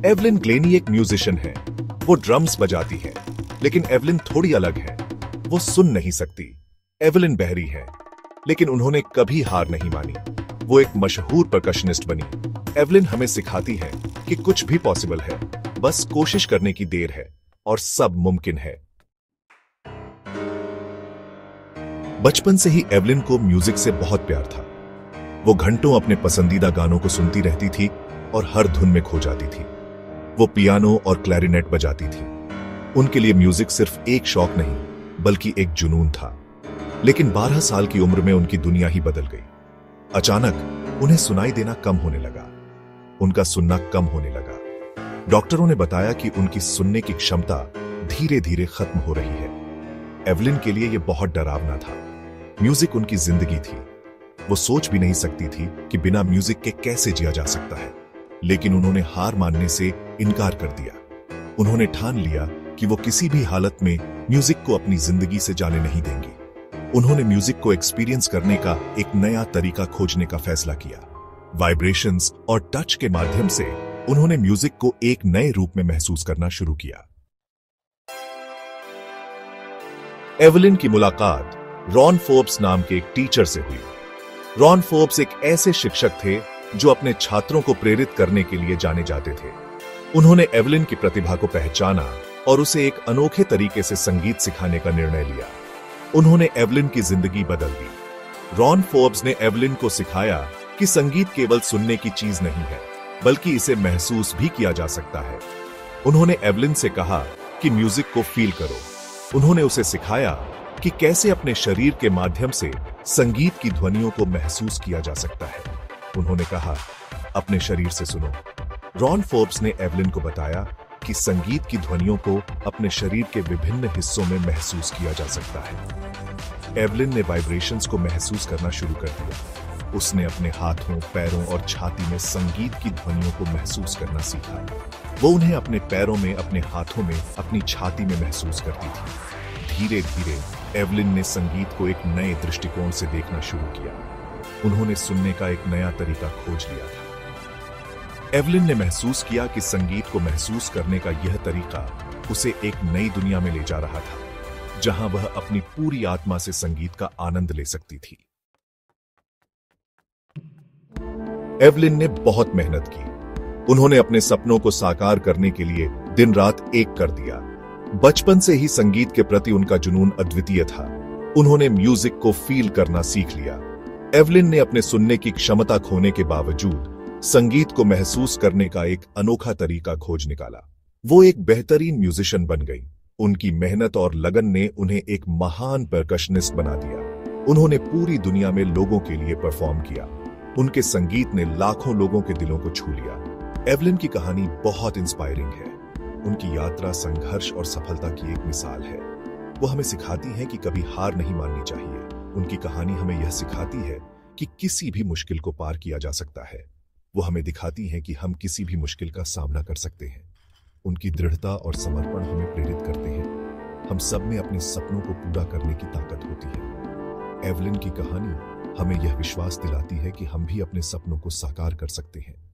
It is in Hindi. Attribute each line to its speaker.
Speaker 1: एवलिन ग्लेनी एक म्यूजिशियन है। वो ड्रम्स बजाती है, लेकिन एवलिन थोड़ी अलग है। वो सुन नहीं सकती। एवलिन बहरी है, लेकिन उन्होंने कभी हार नहीं मानी। वो एक मशहूर परकशनिस्ट बनी। एवलिन हमें सिखाती है कि कुछ भी पॉसिबल है, बस कोशिश करने की देर है और सब मुमकिन है। बचपन से ही एवलिन को म्यूजिक से बहुत प्यार था। वो घंटों अपने पसंदीदा गानों को सुनती रहती थी और हर धुन में खो जाती थी। वो पियानो और क्लैरिनेट बजाती थी। उनके लिए म्यूजिक सिर्फ एक शौक नहीं, बल्कि एक जुनून था। लेकिन 12 साल की उम्र में उनकी दुनिया ही बदल गई। अचानक उन्हें सुनाई देना कम होने लगा। उनका सुनना कम होने लगा। डॉक्टरों ने बताया कि उनकी सुनने की क्षमता धीरे धीरे खत्म हो रही है। एवलिन के लिए यह बहुत डरावना था। म्यूजिक उनकी जिंदगी थी। वो सोच भी नहीं सकती थी कि बिना म्यूजिक के कैसे जिया जा सकता है। लेकिन उन्होंने हार मानने से इनकार कर दिया। उन्होंने ठान लिया कि वो किसी भी हालत में म्यूजिक को अपनी जिंदगी से जाने नहीं देंगी। उन्होंने म्यूजिक को एक्सपीरियंस करने का एक नया तरीका खोजने का फैसला किया। वाइब्रेशंस और टच के माध्यम से उन्होंने म्यूजिक को एक नए रूप में महसूस करना शुरू किया। एवलिन की मुलाकात रॉन फोर्ब्स नाम के एक टीचर से हुई। रॉन फोर्ब्स एक ऐसे शिक्षक थे जो अपने छात्रों को प्रेरित करने के लिए जाने जाते थे। उन्होंने एवलिन की प्रतिभा को पहचाना और उसे एक अनोखे तरीके से संगीत सिखाने का निर्णय लिया। उन्होंने एवलिन की जिंदगी बदल दी। रॉन फोर्ब्स ने एवलिन को सिखाया कि संगीत केवल सुनने की चीज नहीं है, बल्कि इसे महसूस भी किया जा सकता है। उन्होंने एवलिन से कहा कि म्यूजिक को फील करो। उन्होंने उसे सिखाया कि कैसे अपने शरीर के माध्यम से संगीत की ध्वनियों को महसूस किया जा सकता है। उन्होंने कहा, अपने शरीर से सुनो। रॉन फोर्ब्स ने एवलिन को बताया कि संगीत की ध्वनियों को अपने शरीर के विभिन्न हिस्सों में महसूस किया जा सकता है। एवलिन ने वाइब्रेशंस को महसूस करना शुरू कर दिया। उसने अपने हाथों, पैरों और छाती में संगीत की ध्वनियों को महसूस करना सीखा। वो उन्हें अपने पैरों में, अपने हाथों में, अपनी छाती में महसूस करती थी। धीरे धीरे एवलिन ने संगीत को एक नए दृष्टिकोण से देखना शुरू किया। उन्होंने सुनने का एक नया तरीका खोज लिया था। एवलिन ने महसूस किया कि संगीत को महसूस करने का यह तरीका उसे एक नई दुनिया में ले जा रहा था, जहां वह अपनी पूरी आत्मा से संगीत का आनंद ले सकती थी। एवलिन ने बहुत मेहनत की। उन्होंने अपने सपनों को साकार करने के लिए दिन रात एक कर दिया। बचपन से ही संगीत के प्रति उनका जुनून अद्वितीय था। उन्होंने म्यूजिक को फील करना सीख लिया। एवलिन ने अपने सुनने की क्षमता खोने के बावजूद संगीत को महसूस करने का एक अनोखा तरीका खोज निकाला। वो एक बेहतरीन म्यूजिशियन बन गई। उनकी मेहनत और लगन ने उन्हें एक महान परकशनिस्ट बना दिया। उन्होंने पूरी दुनिया में लोगों के लिए परफॉर्म किया। उनके संगीत ने लाखों लोगों के दिलों को छू लिया। एवलिन की कहानी बहुत इंस्पायरिंग है। उनकी यात्रा संघर्ष और सफलता की एक मिसाल है। वो हमें सिखाती है कि कभी हार नहीं माननी चाहिए। उनकी कहानी हमें यह सिखाती है कि किसी भी मुश्किल को पार किया जा सकता है। वो हमें दिखाती है कि हम किसी भी मुश्किल का सामना कर सकते हैं। उनकी दृढ़ता और समर्पण हमें प्रेरित करते हैं। हम सब में अपने सपनों को पूरा करने की ताकत होती है। एवलिन की कहानी हमें यह विश्वास दिलाती है कि हम भी अपने सपनों को साकार कर सकते हैं।